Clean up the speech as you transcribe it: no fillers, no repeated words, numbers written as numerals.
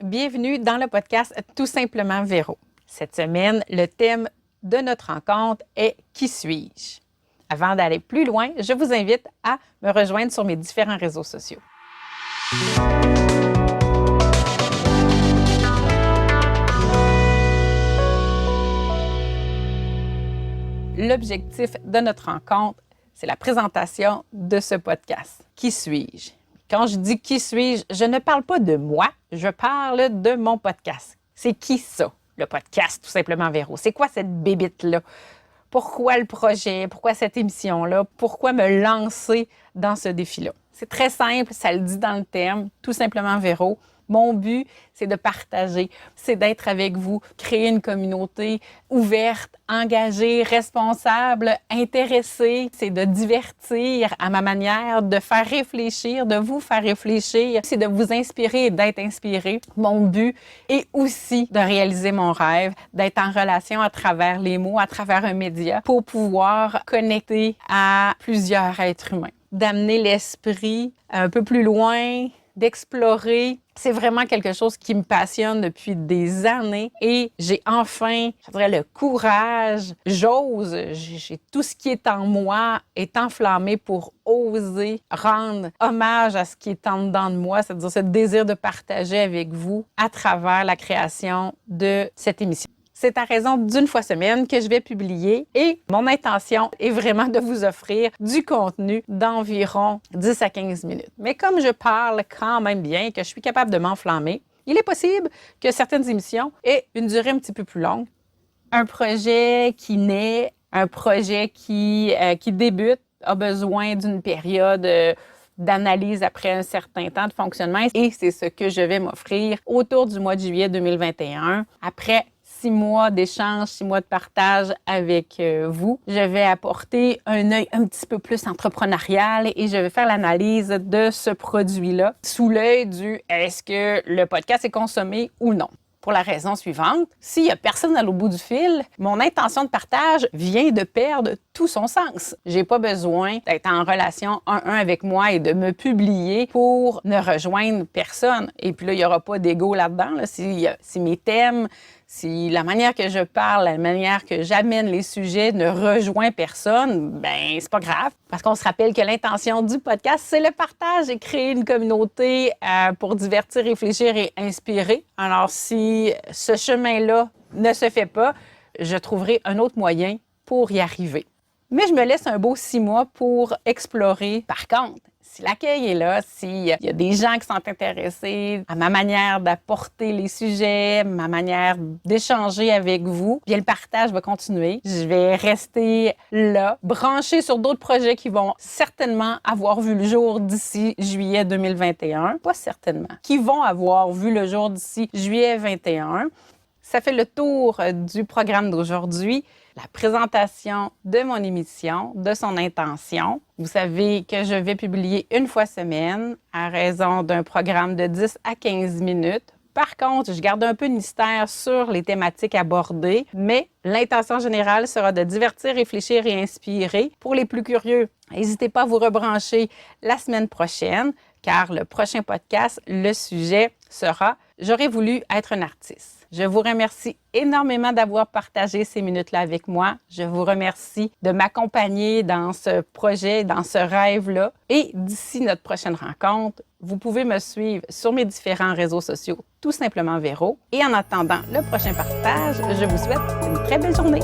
Bienvenue dans le podcast Tout simplement Véro. Cette semaine, le thème de notre rencontre est « Qui suis-je ?» Avant d'aller plus loin, je vous invite à me rejoindre sur mes différents réseaux sociaux. L'objectif de notre rencontre, c'est la présentation de ce podcast. Qui suis-je? Quand je dis qui suis-je, je ne parle pas de moi, je parle de mon podcast. C'est qui ça, le podcast Tout simplement Véro? C'est quoi cette bébite-là? Pourquoi le projet? Pourquoi cette émission-là? Pourquoi me lancer dans ce défi-là? C'est très simple, ça le dit dans le thème, Tout simplement Véro. Mon but, c'est de partager, c'est d'être avec vous, créer une communauté ouverte, engagée, responsable, intéressée. C'est de divertir à ma manière, de faire réfléchir, de vous faire réfléchir. C'est de vous inspirer et d'être inspiré. Mon but est aussi de réaliser mon rêve, d'être en relation à travers les mots, à travers un média, pour pouvoir connecter à plusieurs êtres humains, d'amener l'esprit un peu plus loin, d'explorer. C'est vraiment quelque chose qui me passionne depuis des années et j'ai enfin, je dirais, le courage, j'ai tout ce qui est en moi est enflammé pour oser rendre hommage à ce qui est en dedans de moi, c'est-à-dire ce désir de partager avec vous à travers la création de cette émission. C'est à raison d'une fois semaine que je vais publier et mon intention est vraiment de vous offrir du contenu d'environ 10 à 15 minutes. Mais comme je parle quand même bien, que je suis capable de m'enflammer, il est possible que certaines émissions aient une durée un petit peu plus longue. Un projet qui naît, un projet qui débute a besoin d'une période d'analyse après un certain temps de fonctionnement et c'est ce que je vais m'offrir autour du mois de juillet 2021. Après 6 mois d'échange, 6 mois de partage avec vous. Je vais apporter un œil un petit peu plus entrepreneurial et je vais faire l'analyse de ce produit-là sous l'œil du est-ce que le podcast est consommé ou non. Pour la raison suivante, s'il n'y a personne à l'autre bout du fil, mon intention de partage vient de perdre tout son sens. J'ai pas besoin d'être en relation 1-1 avec moi et de me publier pour ne rejoindre personne. Et puis là, il n'y aura pas d'ego là-dedans. Là. Si mes thèmes, si la manière que je parle, la manière que j'amène les sujets ne rejoint personne, ben c'est pas grave. Parce qu'on se rappelle que l'intention du podcast, c'est le partage et créer une communauté pour divertir, réfléchir et inspirer. Alors, si ce chemin-là ne se fait pas, je trouverai un autre moyen pour y arriver. Mais je me laisse un beau 6 mois pour explorer. Par contre, si l'accueil est là, s'il y a des gens qui sont intéressés à ma manière d'apporter les sujets, ma manière d'échanger avec vous, bien le partage va continuer. Je vais rester là, branchée sur d'autres projets qui vont certainement avoir vu le jour d'ici juillet 2021. Pas certainement. Qui vont avoir vu le jour d'ici juillet 2021. Ça fait le tour du programme d'aujourd'hui. La présentation de mon émission, de son intention. Vous savez que je vais publier une fois semaine à raison d'un programme de 10 à 15 minutes. Par contre, je garde un peu de mystère sur les thématiques abordées, mais l'intention générale sera de divertir, réfléchir et inspirer. Pour les plus curieux, n'hésitez pas à vous rebrancher la semaine prochaine, car le prochain podcast, le sujet sera « J'aurais voulu être un artiste ». Je vous remercie énormément d'avoir partagé ces minutes-là avec moi. Je vous remercie de m'accompagner dans ce projet, dans ce rêve-là. Et d'ici notre prochaine rencontre, vous pouvez me suivre sur mes différents réseaux sociaux, tout simplement Véro. Et en attendant le prochain partage, je vous souhaite une très belle journée.